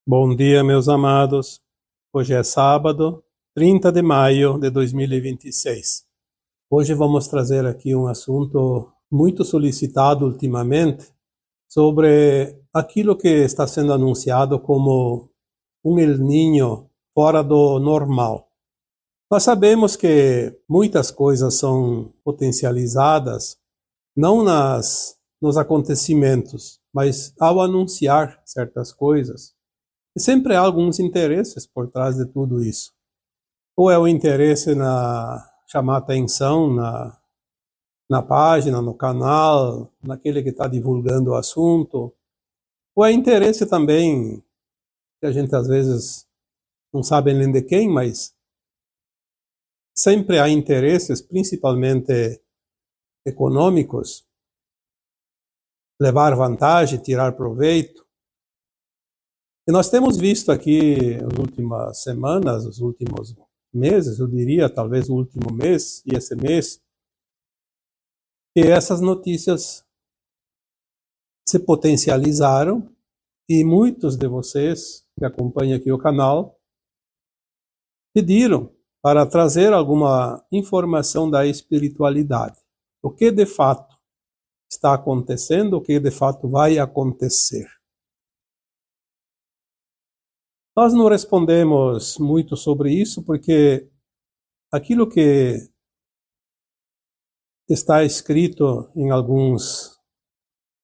Bom dia, meus amados. Hoje é sábado, 30 de maio de 2026. Hoje vamos trazer aqui um assunto muito solicitado ultimamente sobre aquilo que está sendo anunciado como um El Niño fora do normal. Nós sabemos que muitas coisas são potencializadas não nos acontecimentos, mas ao anunciar certas coisas. E sempre há alguns interesses por trás de tudo isso. Ou é o interesse na chamar atenção na página, no canal, naquele que está divulgando o assunto. Ou é interesse também, que a gente às vezes não sabe nem de quem, mas sempre há interesses, principalmente econômicos, levar vantagem, tirar proveito. E nós temos visto aqui nas últimas semanas, os últimos meses, eu diria, talvez o último mês e esse mês, que essas notícias se potencializaram e muitos de vocês que acompanham aqui o canal pediram para trazer alguma informação da espiritualidade. O que de fato está acontecendo, o que de fato vai acontecer. Nós não respondemos muito sobre isso porque aquilo que está escrito em alguns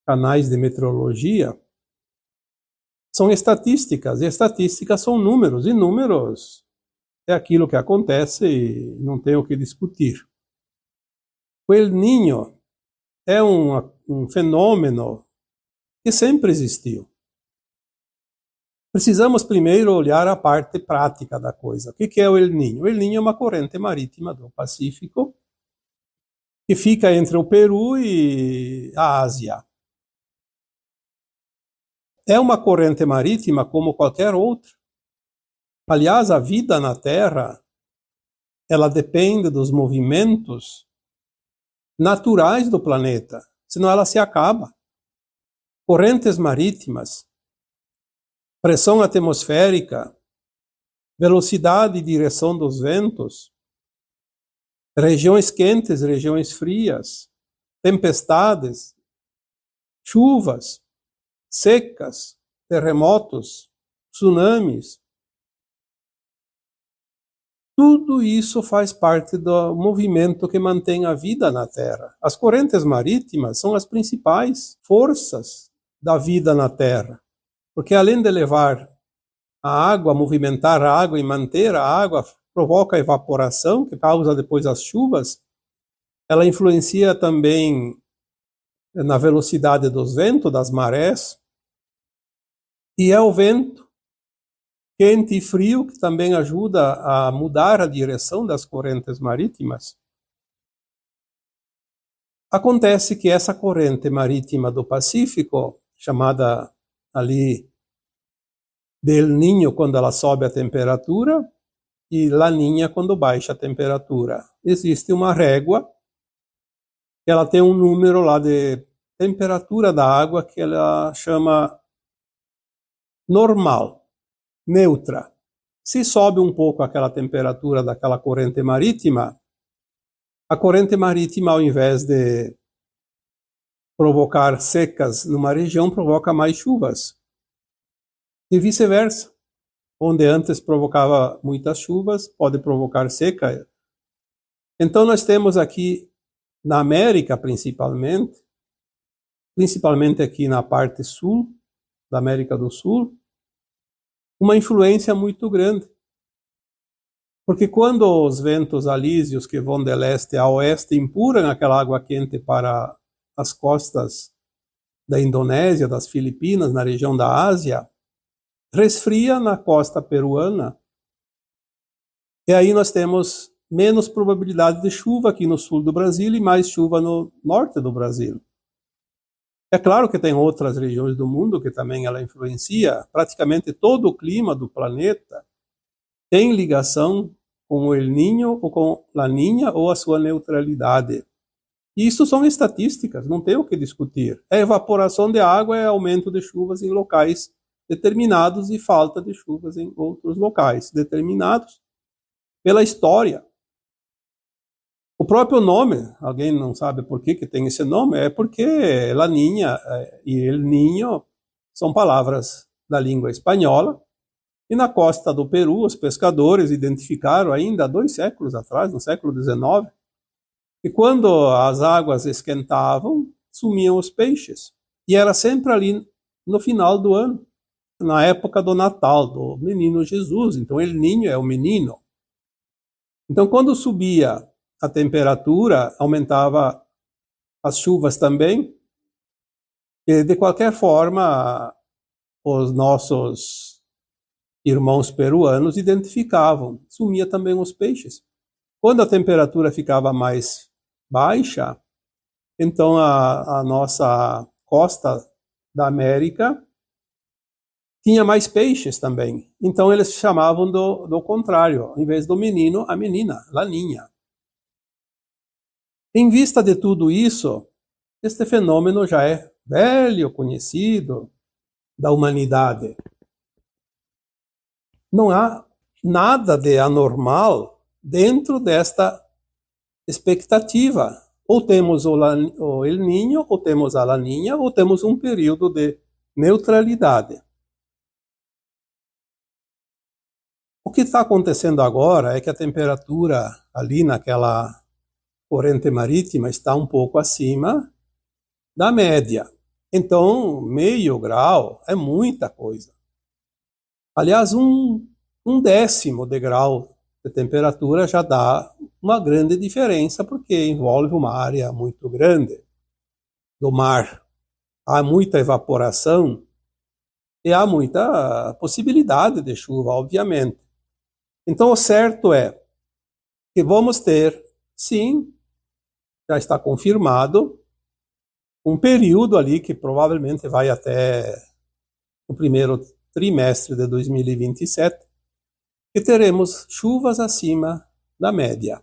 canais de meteorologia são estatísticas, e estatísticas são números, e números é aquilo que acontece e não tem o que discutir. O El Niño é um fenômeno que sempre existiu. Precisamos primeiro olhar a parte prática da coisa. O que é o El Niño? O El Niño é uma corrente marítima do Pacífico que fica entre o Peru e a Ásia. É uma corrente marítima como qualquer outra. Aliás, a vida na Terra, ela depende dos movimentos naturais do planeta, senão ela se acaba. Correntes marítimas, pressão atmosférica, velocidade e direção dos ventos, regiões quentes, regiões frias, tempestades, chuvas, secas, terremotos, tsunamis. Tudo isso faz parte do movimento que mantém a vida na Terra. As correntes marítimas são as principais forças da vida na Terra. Porque além de levar a água, movimentar a água e manter a água, provoca a evaporação, que causa depois as chuvas, ela influencia também na velocidade dos ventos, das marés, e é o vento quente e frio que também ajuda a mudar a direção das correntes marítimas. Acontece que essa corrente marítima do Pacífico, chamada ali de El Niño quando ela sobe a temperatura e La Niña quando baixa a temperatura. Existe uma régua, ela tem um número lá de temperatura da água que ela chama normal, neutra. Se sobe um pouco aquela temperatura daquela corrente marítima, a corrente marítima, ao invés de provocar secas numa região, provoca mais chuvas. E vice-versa. Onde antes provocava muitas chuvas, pode provocar seca. Então nós temos aqui, na América principalmente aqui na parte sul da América do Sul, uma influência muito grande. Porque quando os ventos alísios que vão de leste a oeste empurram aquela água quente para as costas da Indonésia, das Filipinas, na região da Ásia, resfria na costa peruana. E aí nós temos menos probabilidade de chuva aqui no sul do Brasil e mais chuva no norte do Brasil. É claro que tem outras regiões do mundo que também ela influencia. Praticamente todo o clima do planeta tem ligação com o El Niño ou com La Niña ou a sua neutralidade. E isso são estatísticas, não tem o que discutir. A evaporação de água é aumento de chuvas em locais determinados e falta de chuvas em outros locais, determinados pela história. O próprio nome, alguém não sabe por que tem esse nome, é porque La Niña e El Niño são palavras da língua espanhola, e na costa do Peru os pescadores identificaram ainda há 2 séculos atrás, no século XIX, que quando as águas esquentavam, sumiam os peixes. E era sempre ali no final do ano, na época do Natal, do menino Jesus. Então, El Niño é o menino. Então, quando subia a temperatura, aumentava as chuvas também. E, de qualquer forma, os nossos irmãos peruanos identificavam, sumia também os peixes. Quando a temperatura ficava mais baixa, então a nossa costa da América tinha mais peixes também. Então eles chamavam do contrário, em vez do menino, a menina, La Niña. Em vista de tudo isso, este fenômeno já é velho, conhecido da humanidade. Não há nada de anormal dentro desta expectativa. Ou temos o El Niño, ou temos a La Niña, ou temos um período de neutralidade. O que está acontecendo agora é que a temperatura ali naquela corrente marítima está um pouco acima da média. Então, meio grau é muita coisa. Aliás, um décimo de grau de temperatura já dá uma grande diferença, porque envolve uma área muito grande do mar. Há muita evaporação e há muita possibilidade de chuva, obviamente. Então, o certo é que vamos ter, sim, já está confirmado, um período ali que provavelmente vai até o primeiro trimestre de 2027, que teremos chuvas acima da média,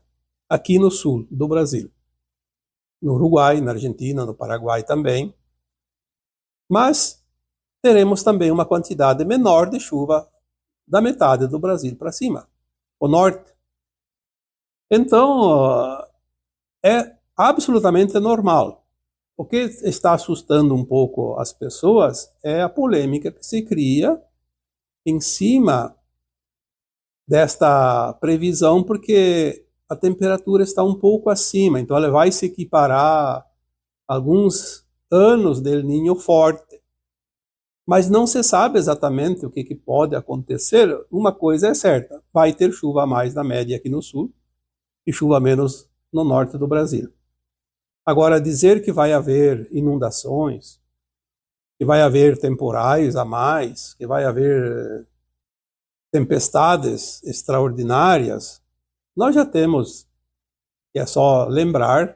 aqui no sul do Brasil. No Uruguai, na Argentina, no Paraguai também. Mas teremos também uma quantidade menor de chuva da metade do Brasil para cima, o norte. Então, é absolutamente normal. O que está assustando um pouco as pessoas é a polêmica que se cria em cima desta previsão, porque a temperatura está um pouco acima, então ela vai se equiparar a alguns anos de El Niño forte. Mas não se sabe exatamente o que pode acontecer. Uma coisa é certa, vai ter chuva a mais na média aqui no sul e chuva a menos no norte do Brasil. Agora, dizer que vai haver inundações, que vai haver temporais a mais, que vai haver tempestades extraordinárias, nós já temos, que é só lembrar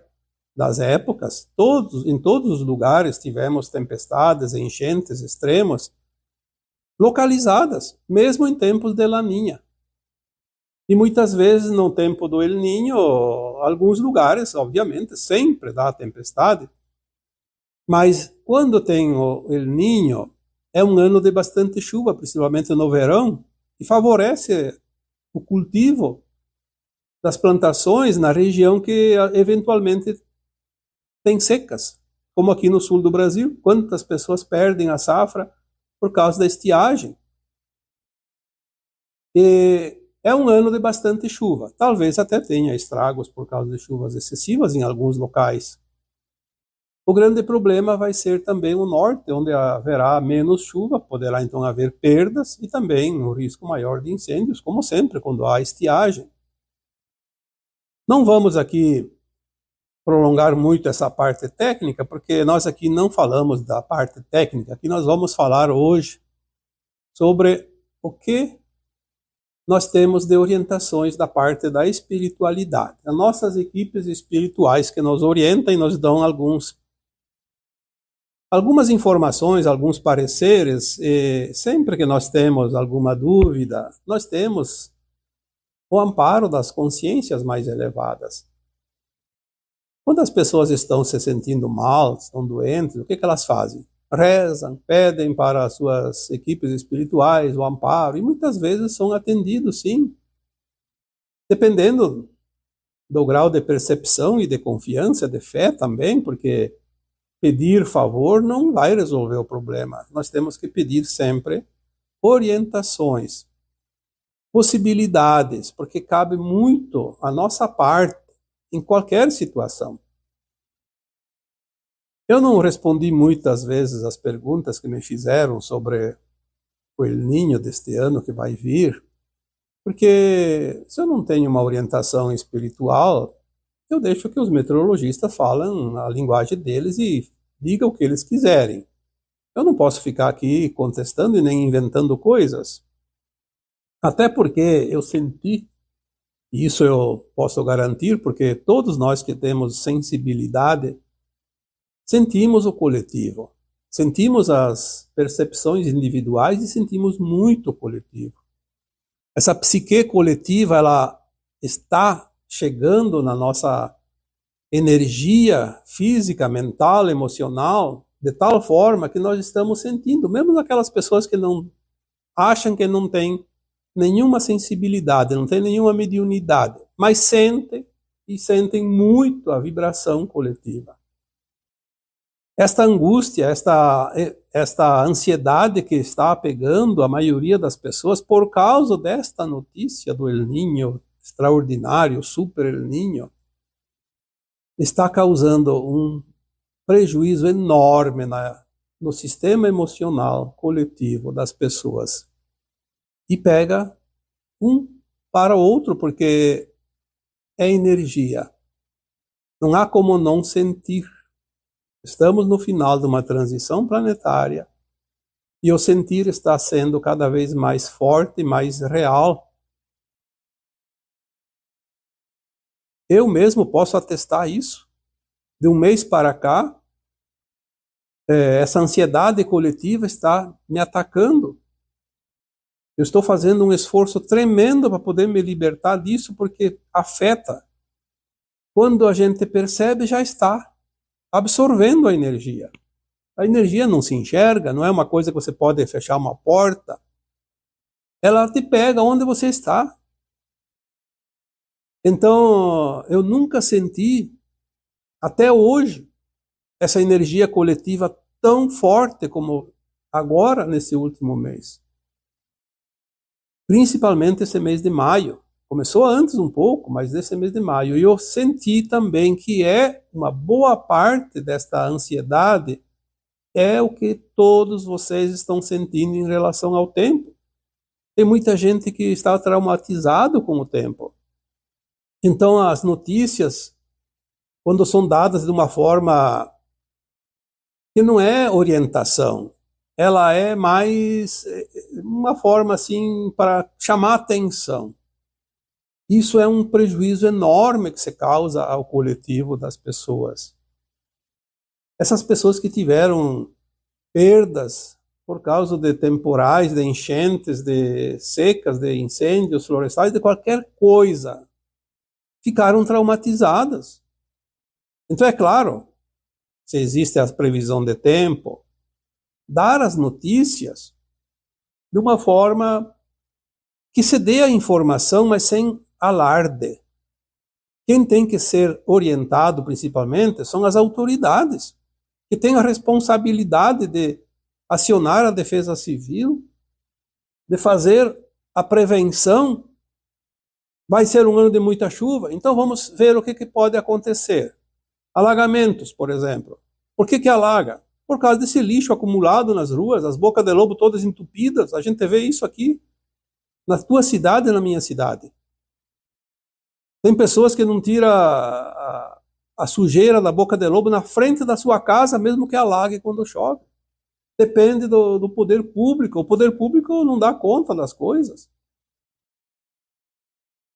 das épocas, em todos os lugares tivemos tempestades, enchentes extremas, localizadas, mesmo em tempos de La Niña. E muitas vezes, no tempo do El Niño, alguns lugares, obviamente, sempre dá tempestade. Mas quando tem o El Niño, é um ano de bastante chuva, principalmente no verão, e favorece o cultivo das plantações na região que eventualmente tem secas, como aqui no sul do Brasil. Quantas pessoas perdem a safra por causa da estiagem? E é um ano de bastante chuva. Talvez até tenha estragos por causa de chuvas excessivas em alguns locais. O grande problema vai ser também o norte, onde haverá menos chuva, poderá então haver perdas e também um risco maior de incêndios, como sempre, quando há estiagem. Não vamos aqui prolongar muito essa parte técnica, porque nós aqui não falamos da parte técnica. Aqui nós vamos falar hoje sobre o que nós temos de orientações da parte da espiritualidade. As nossas equipes espirituais que nos orientam e nos dão algumas informações, alguns pareceres, e sempre que nós temos alguma dúvida, nós temos o amparo das consciências mais elevadas. Quando as pessoas estão se sentindo mal, estão doentes, o que elas fazem? rezam, pedem para as suas equipes espirituais o amparo, e muitas vezes são atendidos, sim, dependendo do grau de percepção e de confiança, de fé também, porque pedir favor não vai resolver o problema. Nós temos que pedir sempre orientações, possibilidades, porque cabe muito a nossa parte em qualquer situação. Eu não respondi muitas vezes as perguntas que me fizeram sobre o El Niño deste ano que vai vir, porque se eu não tenho uma orientação espiritual, eu deixo que os meteorologistas falem a linguagem deles e digam o que eles quiserem. Eu não posso ficar aqui contestando e nem inventando coisas. Até porque eu senti, e isso eu posso garantir, porque todos nós que temos sensibilidade, sentimos o coletivo. Sentimos as percepções individuais e sentimos muito o coletivo. Essa psique coletiva, ela está chegando na nossa energia física, mental, emocional, de tal forma que nós estamos sentindo, mesmo aquelas pessoas que não acham que não têm nenhuma sensibilidade, não têm nenhuma mediunidade, mas sentem e sentem muito a vibração coletiva. Esta angústia, esta ansiedade que está pegando a maioria das pessoas por causa desta notícia do El Niño extraordinário, super El Niño, está causando um prejuízo enorme no sistema emocional coletivo das pessoas. E pega um para o outro, porque é energia. Não há como não sentir. Estamos no final de uma transição planetária e o sentir está sendo cada vez mais forte, mais real. Eu mesmo posso atestar isso. De um mês para cá, essa ansiedade coletiva está me atacando. Eu estou fazendo um esforço tremendo para poder me libertar disso, porque afeta. Quando a gente percebe, já está absorvendo a energia. A energia não se enxerga, não é uma coisa que você pode fechar uma porta. Ela te pega onde você está. Então, eu nunca senti, até hoje, essa energia coletiva tão forte como agora, nesse último mês. Principalmente esse mês de maio. Começou antes um pouco, mas nesse mês de maio. E eu senti também que uma boa parte desta ansiedade é o que todos vocês estão sentindo em relação ao tempo. Tem muita gente que está traumatizado com o tempo. Então as notícias, quando são dadas de uma forma que não é orientação, ela é mais uma forma assim para chamar atenção. Isso é um prejuízo enorme que se causa ao coletivo das pessoas. Essas pessoas que tiveram perdas por causa de temporais, de enchentes, de secas, de incêndios florestais, de qualquer coisa, ficaram traumatizadas. Então, é claro, se existe a previsão de tempo, dar as notícias de uma forma que se dê a informação, mas sem alarde. Quem tem que ser orientado, principalmente, são as autoridades, que têm a responsabilidade de acionar a defesa civil, de fazer a prevenção. Vai ser um ano de muita chuva, então vamos ver o que pode acontecer. Alagamentos, por exemplo. Por que alaga? Por causa desse lixo acumulado nas ruas, as bocas de lobo todas entupidas. A gente vê isso aqui, na tua cidade e na minha cidade. Tem pessoas que não tiram a sujeira da boca de lobo na frente da sua casa, mesmo que alague quando chove. Depende do poder público. O poder público não dá conta das coisas.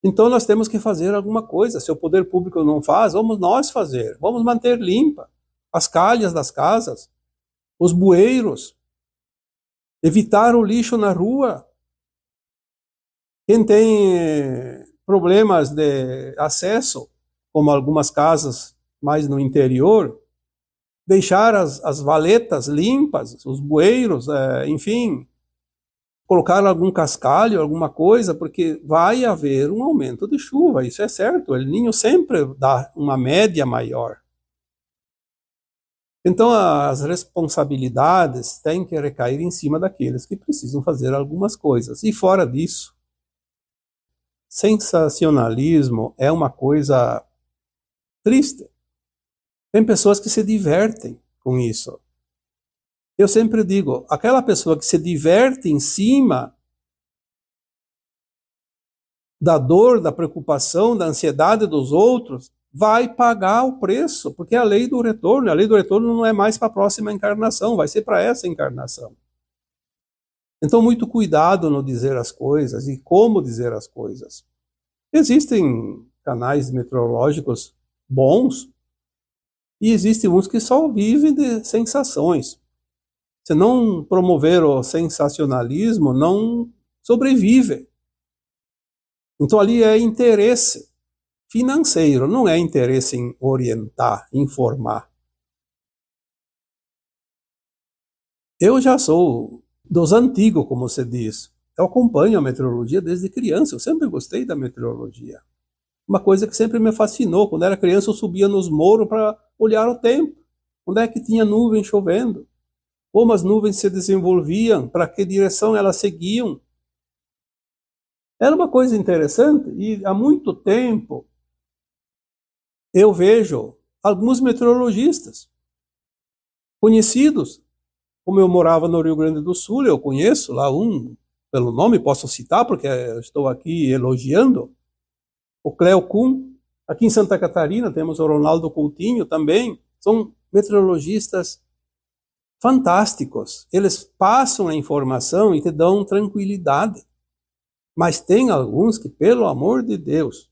Então nós temos que fazer alguma coisa. Se o poder público não faz, vamos nós fazer. Vamos manter limpa as calhas das casas, os bueiros, evitar o lixo na rua. Quem tem problemas de acesso, como algumas casas mais no interior, deixar as valetas limpas, os bueiros, enfim, colocar algum cascalho, alguma coisa, porque vai haver um aumento de chuva, isso é certo. O El Niño sempre dá uma média maior. Então, as responsabilidades têm que recair em cima daqueles que precisam fazer algumas coisas. E fora disso, sensacionalismo é uma coisa triste. Tem pessoas que se divertem com isso. Eu sempre digo, aquela pessoa que se diverte em cima da dor, da preocupação, da ansiedade dos outros, vai pagar o preço, porque é a lei do retorno. A lei do retorno não é mais para a próxima encarnação, vai ser para essa encarnação. Então, muito cuidado no dizer as coisas e como dizer as coisas. Existem canais meteorológicos bons e existem uns que só vivem de sensações. Se não promover o sensacionalismo, não sobrevive. Então, ali é interesse financeiro, não é interesse em orientar, informar. Eu já sou dos antigos, como se diz. Eu acompanho a meteorologia desde criança, eu sempre gostei da meteorologia. Uma coisa que sempre me fascinou, quando era criança eu subia nos morros para olhar o tempo. Onde é que tinha nuvem chovendo? Como as nuvens se desenvolviam, para que direção elas seguiam. Era uma coisa interessante e há muito tempo eu vejo alguns meteorologistas conhecidos. Como eu morava no Rio Grande do Sul, eu conheço lá um, pelo nome posso citar, porque eu estou aqui elogiando, o Cleo Kuhn. Aqui em Santa Catarina temos o Ronaldo Coutinho também. São meteorologistas fantásticos. Eles passam a informação e te dão tranquilidade. Mas tem alguns que, pelo amor de Deus,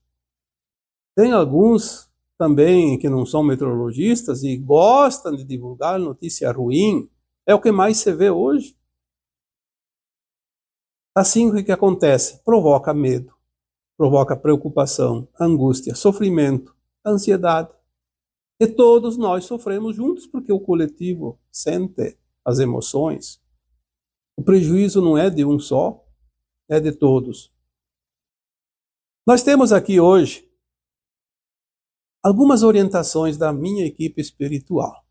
tem alguns também que não são meteorologistas e gostam de divulgar notícia ruim. É o que mais se vê hoje. Assim, o que acontece? Provoca medo, provoca preocupação, angústia, sofrimento, ansiedade. E todos nós sofremos juntos porque o coletivo sente as emoções. O prejuízo não é de um só, é de todos. Nós temos aqui hoje algumas orientações da minha equipe espiritual.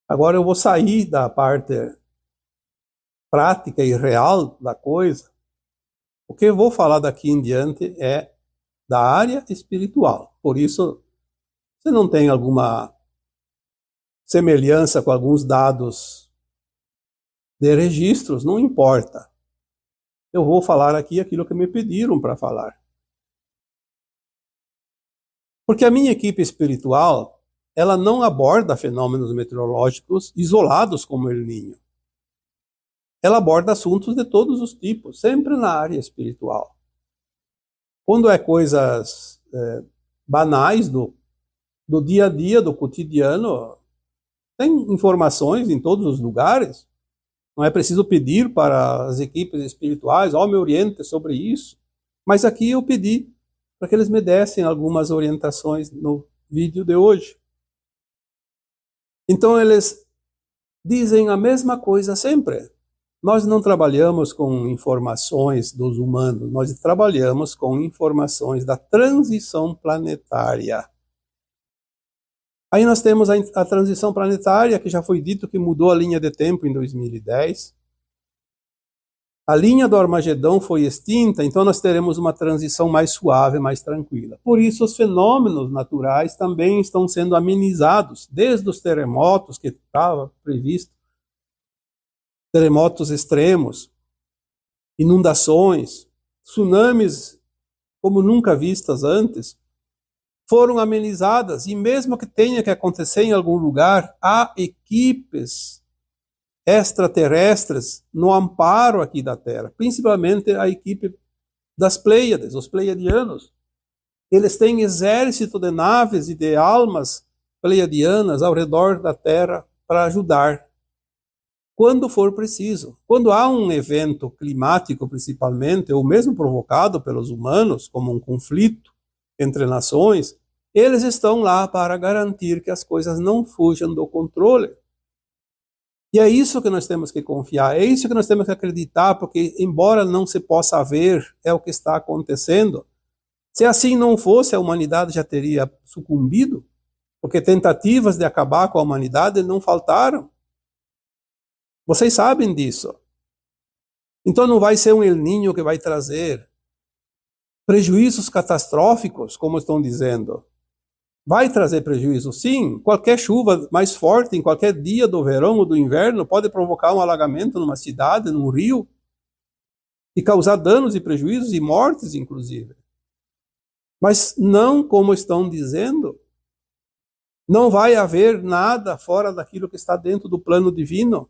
Agora eu vou sair da parte prática e real da coisa. O que eu vou falar daqui em diante é da área espiritual. Por isso, se não tem alguma semelhança com alguns dados de registros, não importa. Eu vou falar aqui aquilo que me pediram para falar. Porque a minha equipe espiritual, ela não aborda fenômenos meteorológicos isolados como o El Niño. Ela aborda assuntos de todos os tipos, sempre na área espiritual. Quando é coisas banais do dia a dia, do cotidiano, tem informações em todos os lugares. Não é preciso pedir para as equipes espirituais, me oriente sobre isso. Mas aqui eu pedi para que eles me dessem algumas orientações no vídeo de hoje. Então eles dizem a mesma coisa sempre. Nós não trabalhamos com informações dos humanos, nós trabalhamos com informações da transição planetária. Aí nós temos a transição planetária, que já foi dito que mudou a linha de tempo em 2010. A linha do Armagedão foi extinta, então nós teremos uma transição mais suave, mais tranquila. Por isso, os fenômenos naturais também estão sendo amenizados, desde os terremotos, que estava previsto, terremotos extremos, inundações, tsunamis como nunca vistas antes, foram amenizadas, e mesmo que tenha que acontecer em algum lugar, há equipes extraterrestres no amparo aqui da Terra, principalmente a equipe das Pleiades, os pleiadianos. Eles têm exército de naves e de almas pleiadianas ao redor da Terra para ajudar quando for preciso. Quando há um evento climático, principalmente, ou mesmo provocado pelos humanos, como um conflito entre nações, Eles estão lá para garantir que as coisas não fujam do controle. E é isso que nós temos que confiar, é isso que nós temos que acreditar, porque embora não se possa ver, é o que está acontecendo. Se assim não fosse, a humanidade já teria sucumbido, porque tentativas de acabar com a humanidade não faltaram. Vocês sabem disso. Então não vai ser um El Niño que vai trazer prejuízos catastróficos, como estão dizendo. Vai trazer prejuízo, sim. Qualquer chuva mais forte em qualquer dia do verão ou do inverno pode provocar um alagamento numa cidade, num rio, e causar danos e prejuízos e mortes, inclusive. Mas não como estão dizendo. Não vai haver nada fora daquilo que está dentro do plano divino.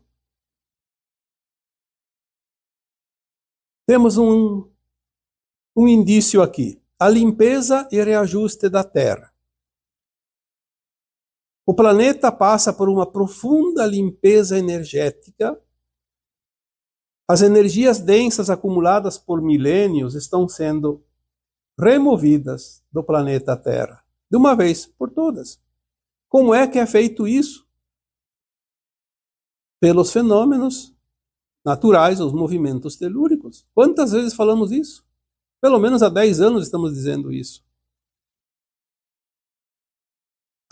Temos um indício aqui. A limpeza e reajuste da Terra. O planeta passa por uma profunda limpeza energética. As energias densas acumuladas por milênios estão sendo removidas do planeta Terra, de uma vez por todas. Como é que é feito isso? Pelos fenômenos naturais, os movimentos telúricos. Quantas vezes falamos isso? Pelo menos há 10 anos estamos dizendo isso.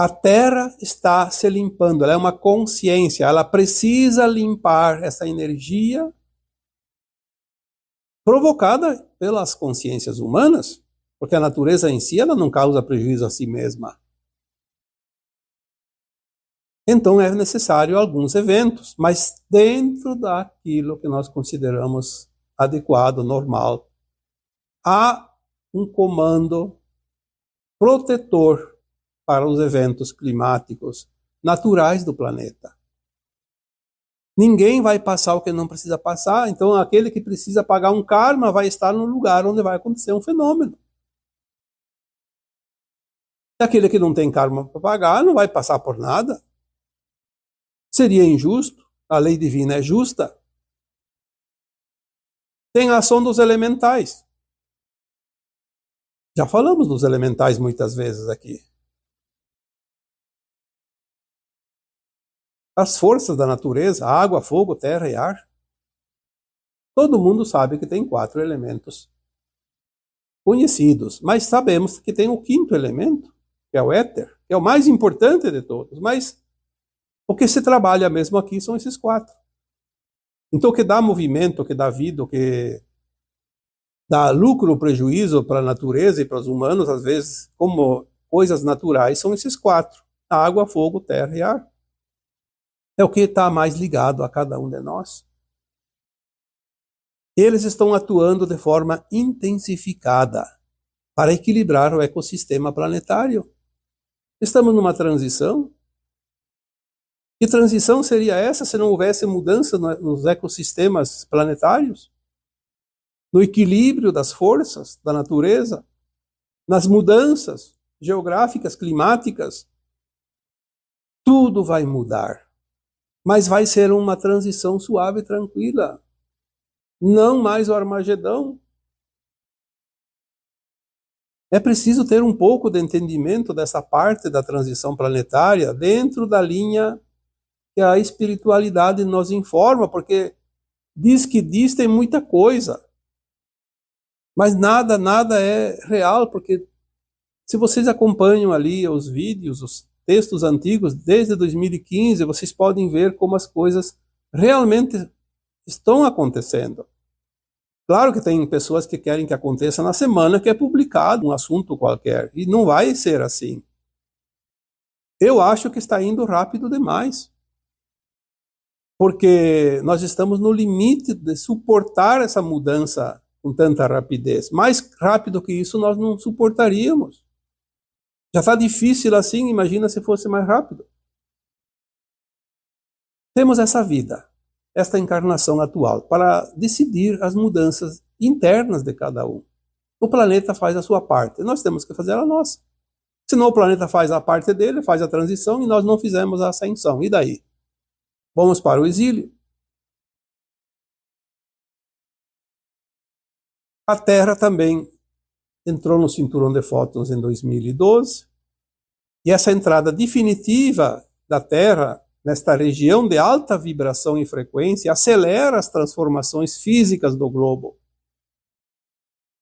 A Terra está se limpando, ela é uma consciência, ela precisa limpar essa energia provocada pelas consciências humanas, porque a natureza em si ela não causa prejuízo a si mesma. Então é necessário alguns eventos, mas dentro daquilo que nós consideramos adequado, normal. Há um comando protetor para os eventos climáticos naturais do planeta. Ninguém vai passar o que não precisa passar, então aquele que precisa pagar um karma vai estar no lugar onde vai acontecer um fenômeno. E aquele que não tem karma para pagar não vai passar por nada. Seria injusto, a lei divina é justa. Tem a ação dos elementais. Já falamos dos elementais muitas vezes aqui. As forças da natureza, água, fogo, terra e ar. Todo mundo sabe que tem 4 elementos conhecidos, mas sabemos que tem o 5º elemento, que é o éter, que é o mais importante de todos, mas o que se trabalha mesmo aqui são esses 4. Então o que dá movimento, o que dá vida, o que dá lucro ou prejuízo para a natureza e para os humanos, às vezes, como coisas naturais, são esses 4. Água, fogo, terra e ar. É o que está mais ligado a cada um de nós. Eles estão atuando de forma intensificada para equilibrar o ecossistema planetário. Estamos numa transição. Que transição seria essa se não houvesse mudança nos ecossistemas planetários? No equilíbrio das forças da natureza? Nas mudanças geográficas, climáticas? Tudo vai mudar. Mas vai ser uma transição suave e tranquila. Não mais o Armagedão. É preciso ter um pouco de entendimento dessa parte da transição planetária dentro da linha que a espiritualidade nos informa, porque diz que diz tem muita coisa. Mas nada é real, porque se vocês acompanham ali os vídeos, os textos antigos, desde 2015, vocês podem ver como as coisas realmente estão acontecendo. Claro que tem pessoas que querem que aconteça na semana que é publicado um assunto qualquer, e não vai ser assim. Eu acho que está indo rápido demais, porque nós estamos no limite de suportar essa mudança com tanta rapidez. Mais rápido que isso nós não suportaríamos. Já está difícil assim, imagina se fosse mais rápido. Temos essa vida, esta encarnação atual, para decidir as mudanças internas de cada um. O planeta faz a sua parte, nós temos que fazer a nossa. Senão o planeta faz a parte dele, faz a transição e nós não fizemos a ascensão. E daí? Vamos para o exílio. A Terra também entrou no cinturão de fótons em 2012. E essa entrada definitiva da Terra nesta região de alta vibração e frequência acelera as transformações físicas do globo.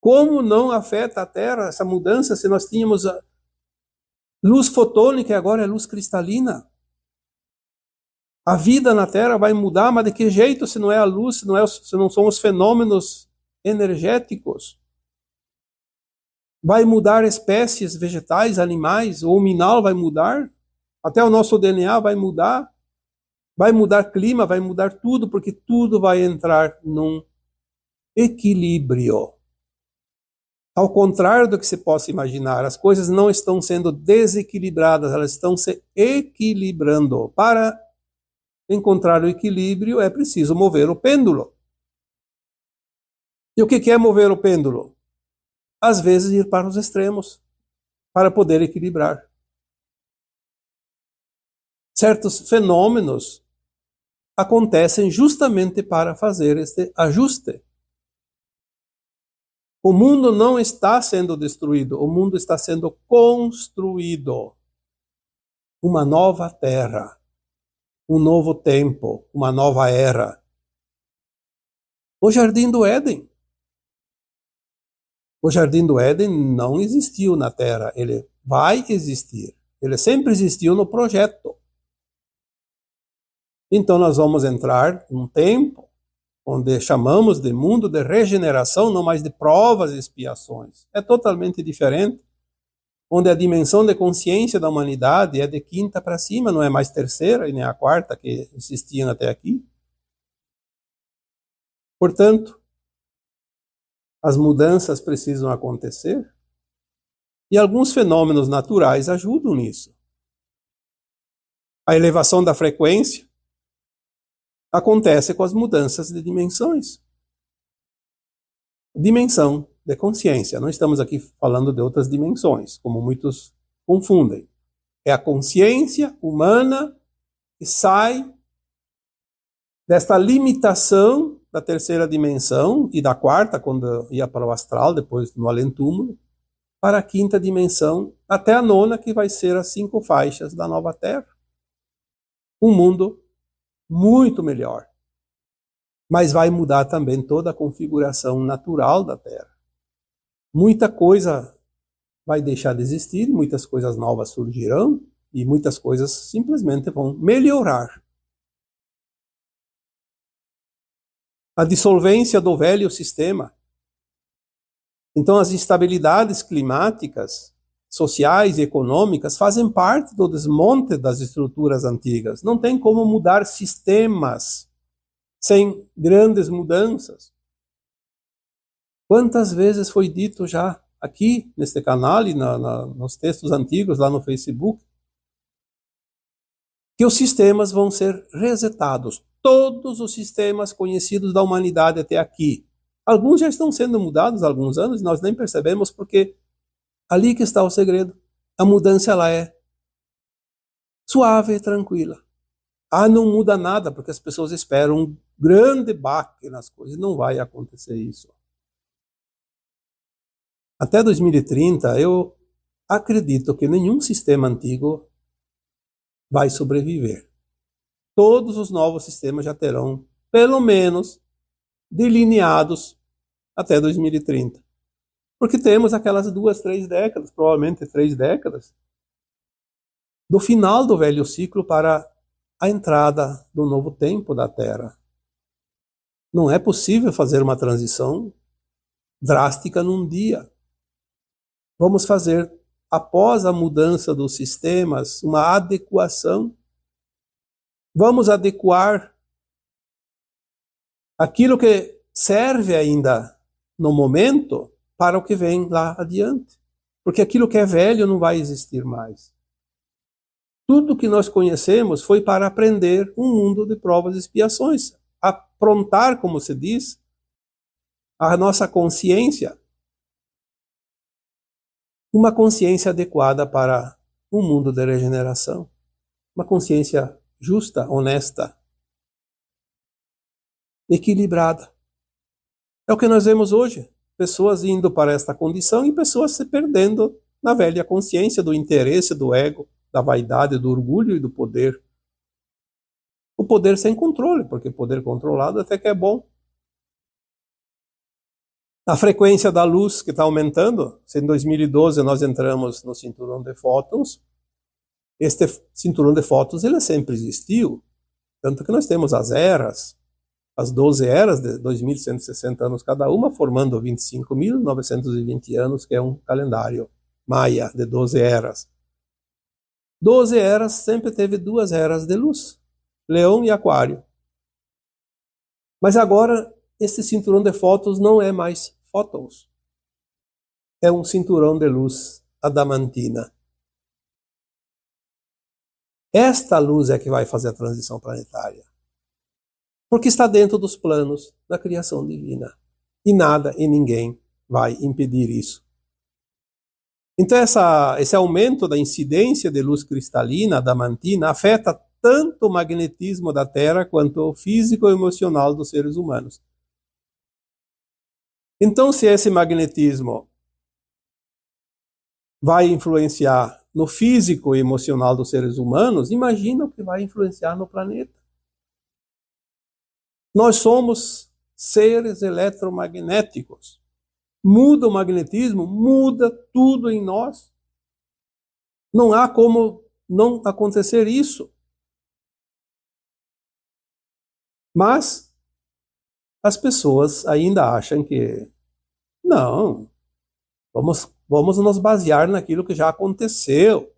Como não afeta a Terra essa mudança se nós tínhamos a luz fotônica e agora é luz cristalina? A vida na Terra vai mudar, mas de que jeito se não é a luz, se não são os fenômenos energéticos? Vai mudar espécies vegetais, animais, o mineral vai mudar, até o nosso DNA vai mudar clima, vai mudar tudo, porque tudo vai entrar num equilíbrio. Ao contrário do que se possa imaginar, as coisas não estão sendo desequilibradas, elas estão se equilibrando. Para encontrar o equilíbrio é preciso mover o pêndulo. E o que é mover o pêndulo? Às vezes ir para os extremos, para poder equilibrar. Certos fenômenos acontecem justamente para fazer este ajuste. O mundo não está sendo destruído, o mundo está sendo construído. Uma nova terra, um novo tempo, uma nova era. O Jardim do Éden. O Jardim do Éden não existiu na Terra, ele vai existir. Ele sempre existiu no projeto. Então nós vamos entrar num tempo onde chamamos de mundo de regeneração, não mais de provas e expiações. É totalmente diferente, onde a dimensão de consciência da humanidade é de quinta para cima, não é mais terceira e nem a quarta que existiam até aqui. Portanto, as mudanças precisam acontecer e alguns fenômenos naturais ajudam nisso. A elevação da frequência acontece com as mudanças de dimensões. Dimensão de consciência. Não estamos aqui falando de outras dimensões, como muitos confundem. É a consciência humana que sai desta limitação da terceira dimensão e da quarta, quando ia para o astral, depois no além-túmulo, para a quinta dimensão, até a nona, que vai ser as 5 faixas da nova Terra. Um mundo muito melhor. Mas vai mudar também toda a configuração natural da Terra. Muita coisa vai deixar de existir, muitas coisas novas surgirão e muitas coisas simplesmente vão melhorar. A dissolvência do velho sistema. Então as instabilidades climáticas, sociais e econômicas fazem parte do desmonte das estruturas antigas. Não tem como mudar sistemas sem grandes mudanças. Quantas vezes foi dito já aqui neste canal e nos textos antigos lá no Facebook que os sistemas vão ser resetados. Todos os sistemas conhecidos da humanidade até aqui. Alguns já estão sendo mudados há alguns anos e nós nem percebemos porque ali que está o segredo. A mudança ela é suave e tranquila. Não muda nada porque as pessoas esperam um grande baque nas coisas. Não vai acontecer isso. Até 2030, eu acredito que nenhum sistema antigo vai sobreviver. Todos os novos sistemas já terão, pelo menos, delineados até 2030. Porque temos aquelas 2, 3 décadas, provavelmente 3 décadas, do final do velho ciclo para a entrada do novo tempo da Terra. Não é possível fazer uma transição drástica num dia. Vamos fazer, após a mudança dos sistemas, uma adequação. Vamos adequar aquilo que serve ainda no momento para o que vem lá adiante. Porque aquilo que é velho não vai existir mais. Tudo que nós conhecemos foi para aprender um mundo de provas e expiações. Aprontar, como se diz, a nossa consciência. Uma consciência adequada para um mundo de regeneração. Uma consciência justa, honesta, equilibrada. É o que nós vemos hoje. Pessoas indo para esta condição e pessoas se perdendo na velha consciência do interesse, do ego, da vaidade, do orgulho e do poder. O poder sem controle, porque poder controlado até que é bom. A frequência da luz que está aumentando, se em 2012 nós entramos no cinturão de fótons, este cinturão de fótons ele sempre existiu, tanto que nós temos as eras, as 12 eras de 2.160 anos cada uma, formando 25.920 anos, que é um calendário maia de 12 eras. 12 eras sempre teve 2 eras de luz, Leão e Aquário. Mas agora, esse cinturão de fótons não é mais fótons. É um cinturão de luz adamantina. Esta luz é que vai fazer a transição planetária. Porque está dentro dos planos da criação divina. E nada e ninguém vai impedir isso. Então esse aumento da incidência de luz cristalina, adamantina, afeta tanto o magnetismo da Terra quanto o físico e emocional dos seres humanos. Então, se esse magnetismo vai influenciar no físico e emocional dos seres humanos, imagina o que vai influenciar no planeta. Nós somos seres eletromagnéticos. Muda o magnetismo, muda tudo em nós. Não há como não acontecer isso. Mas as pessoas ainda acham que não, vamos nos basear naquilo que já aconteceu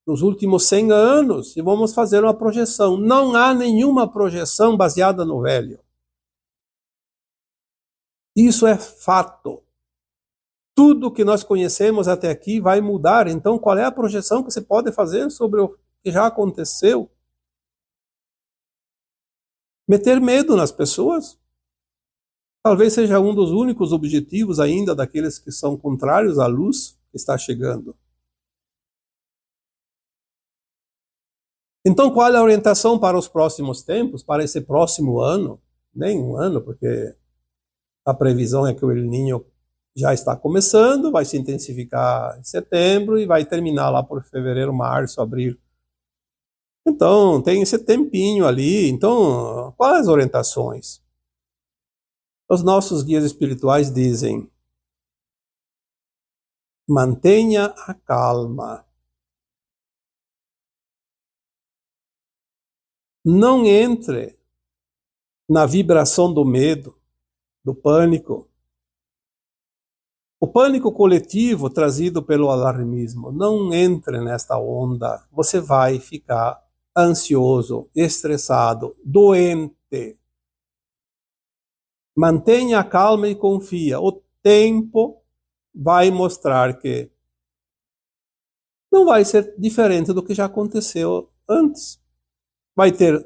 nos últimos 100 anos e vamos fazer uma projeção. Não há nenhuma projeção baseada no velho. Isso é fato. Tudo que nós conhecemos até aqui vai mudar. Então, qual é a projeção que você pode fazer sobre o que já aconteceu? Meter medo nas pessoas? Talvez seja um dos únicos objetivos ainda daqueles que são contrários à luz que está chegando. Então, qual é a orientação para os próximos tempos, para esse próximo ano? Nem um ano, porque a previsão é que o El Niño já está começando, vai se intensificar em setembro e vai terminar lá por fevereiro, março, abril. Então, tem esse tempinho ali. Então, quais as orientações? Os nossos guias espirituais dizem: mantenha a calma. Não entre na vibração do medo, do pânico. O pânico coletivo trazido pelo alarmismo. Não entre nesta onda. Você vai ficar ansioso, estressado, doente. Mantenha a calma e confia. O tempo vai mostrar que não vai ser diferente do que já aconteceu antes. Vai ter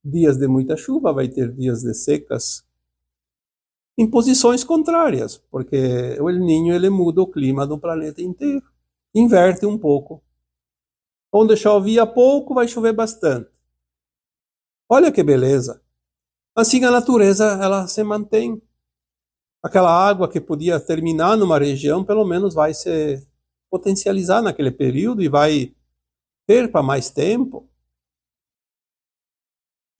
dias de muita chuva, vai ter dias de secas, em posições contrárias, porque o El Niño ele muda o clima do planeta inteiro, inverte um pouco. Onde chovia pouco, vai chover bastante. Olha que beleza. Assim a natureza ela se mantém. Aquela água que podia terminar numa região, pelo menos vai se potencializar naquele período e vai ter para mais tempo.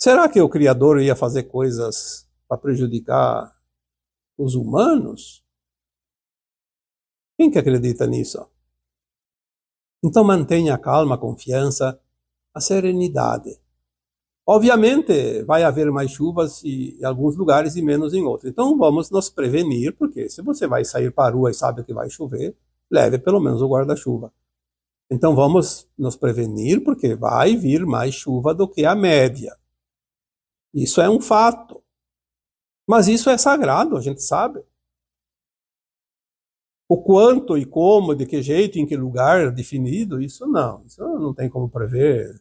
Será que o Criador ia fazer coisas para prejudicar os humanos? Quem que acredita nisso? Então mantenha a calma, a confiança, a serenidade. Obviamente vai haver mais chuvas em alguns lugares e menos em outros. Então vamos nos prevenir, porque se você vai sair para a rua e sabe que vai chover, leve pelo menos o guarda-chuva. Então vamos nos prevenir, porque vai vir mais chuva do que a média. Isso é um fato. Mas isso é sagrado, a gente sabe. O quanto e como, de que jeito, em que lugar definido, isso não tem como prever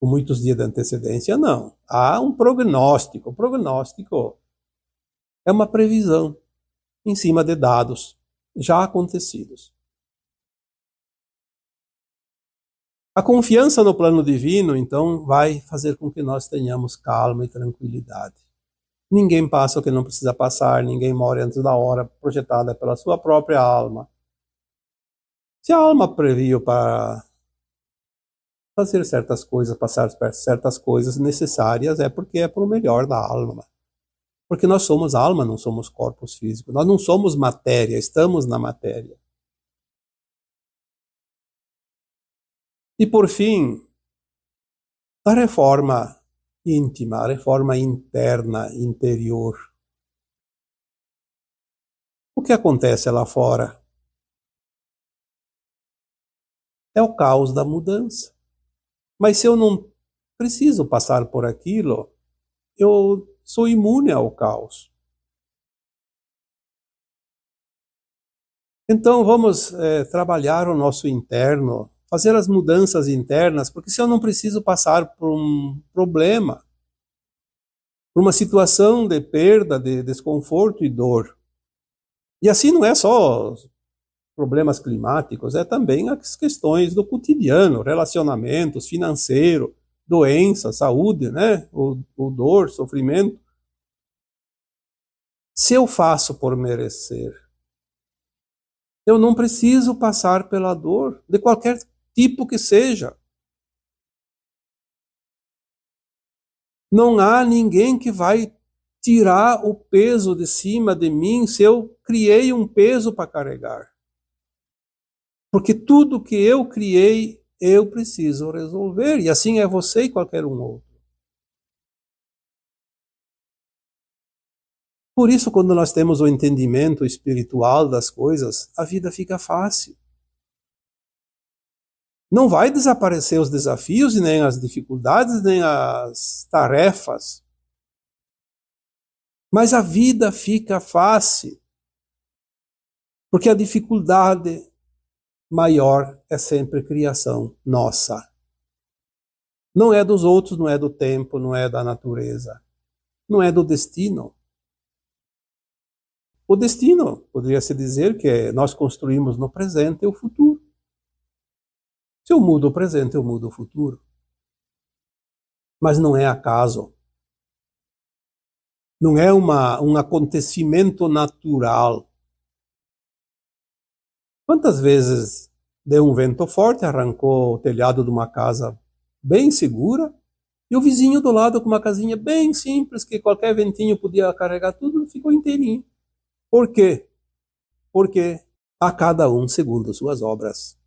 com muitos dias de antecedência, não. Há um prognóstico. O prognóstico é uma previsão em cima de dados já acontecidos. A confiança no plano divino, então, vai fazer com que nós tenhamos calma e tranquilidade. Ninguém passa o que não precisa passar, ninguém morre antes da hora projetada pela sua própria alma. Se a alma previu para fazer certas coisas, passar certas coisas necessárias, é porque é para o melhor da alma. Porque nós somos alma, não somos corpos físicos. Nós não somos matéria, estamos na matéria. E por fim, a reforma íntima, a reforma interna, interior. O que acontece lá fora é o caos da mudança. Mas se eu não preciso passar por aquilo, eu sou imune ao caos. Então vamos trabalhar o nosso interno, fazer as mudanças internas, porque se eu não preciso passar por um problema, por uma situação de perda, de desconforto e dor. E assim não é só problemas climáticos, é também as questões do cotidiano, relacionamentos, financeiro, doença, saúde, né? O dor, sofrimento. Se eu faço por merecer, eu não preciso passar pela dor, de qualquer tipo que seja. Não há ninguém que vai tirar o peso de cima de mim se eu criei um peso para carregar. Porque tudo que eu criei, eu preciso resolver. E assim é você e qualquer um outro. Por isso, quando nós temos o entendimento espiritual das coisas, a vida fica fácil. Não vai desaparecer os desafios, nem as dificuldades, nem as tarefas. Mas a vida fica fácil. Porque a dificuldade maior é sempre criação nossa. Não é dos outros, não é do tempo, não é da natureza. Não é do destino. O destino, poderia-se dizer que nós construímos no presente o futuro. Se eu mudo o presente, eu mudo o futuro. Mas não é acaso. Não é um acontecimento natural. Quantas vezes deu um vento forte, arrancou o telhado de uma casa bem segura, e o vizinho do lado com uma casinha bem simples, que qualquer ventinho podia carregar tudo, ficou inteirinho. Por quê? Porque a cada um segundo suas obras.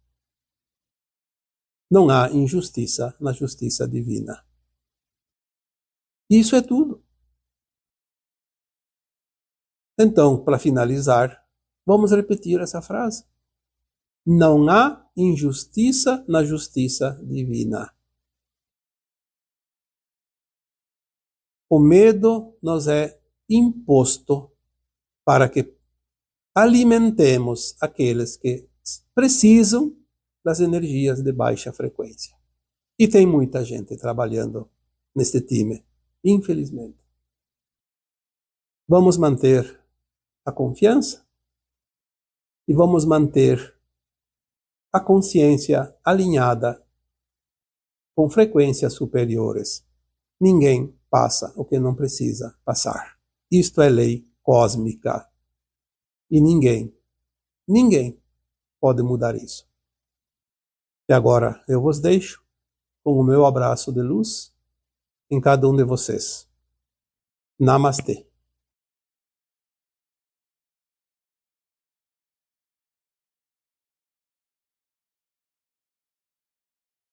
Não há injustiça na justiça divina. E isso é tudo. Então, para finalizar, vamos repetir essa frase. Não há injustiça na justiça divina. O medo nos é imposto para que alimentemos aqueles que precisam das energias de baixa frequência. E tem muita gente trabalhando neste time, infelizmente. Vamos manter a confiança e vamos manter a consciência alinhada com frequências superiores. Ninguém passa o que não precisa passar. Isto é lei cósmica. E ninguém pode mudar isso. E agora eu vos deixo com o meu abraço de luz em cada um de vocês. Namastê.